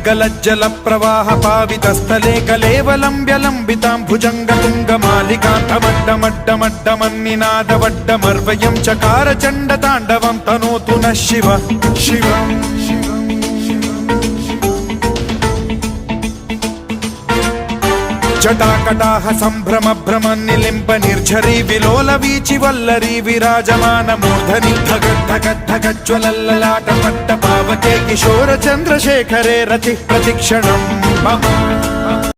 గలజ్జల ప్రవాహ పావితస్థలే కలేవలంబ్యలంబితాం భుజంగతుంగమాలికాంతమడ్డమడ్డమడ్డమన్నినాదవడ్డమర్వయం చకార చండ తాండవం తనోతు నః శివ శివ జటాకటాహ సంభ్రమ భ్రమ నిలింప నిర్ఝరీ విలోల వీచి వల్లరీ విరాజమాన మూర్ధని ధగద్ధగద్ధగజ్వలల్లలాట పట్ట పావకే కిశోర చంద్రశేఖరే రతి ప్రతిక్షణం మమ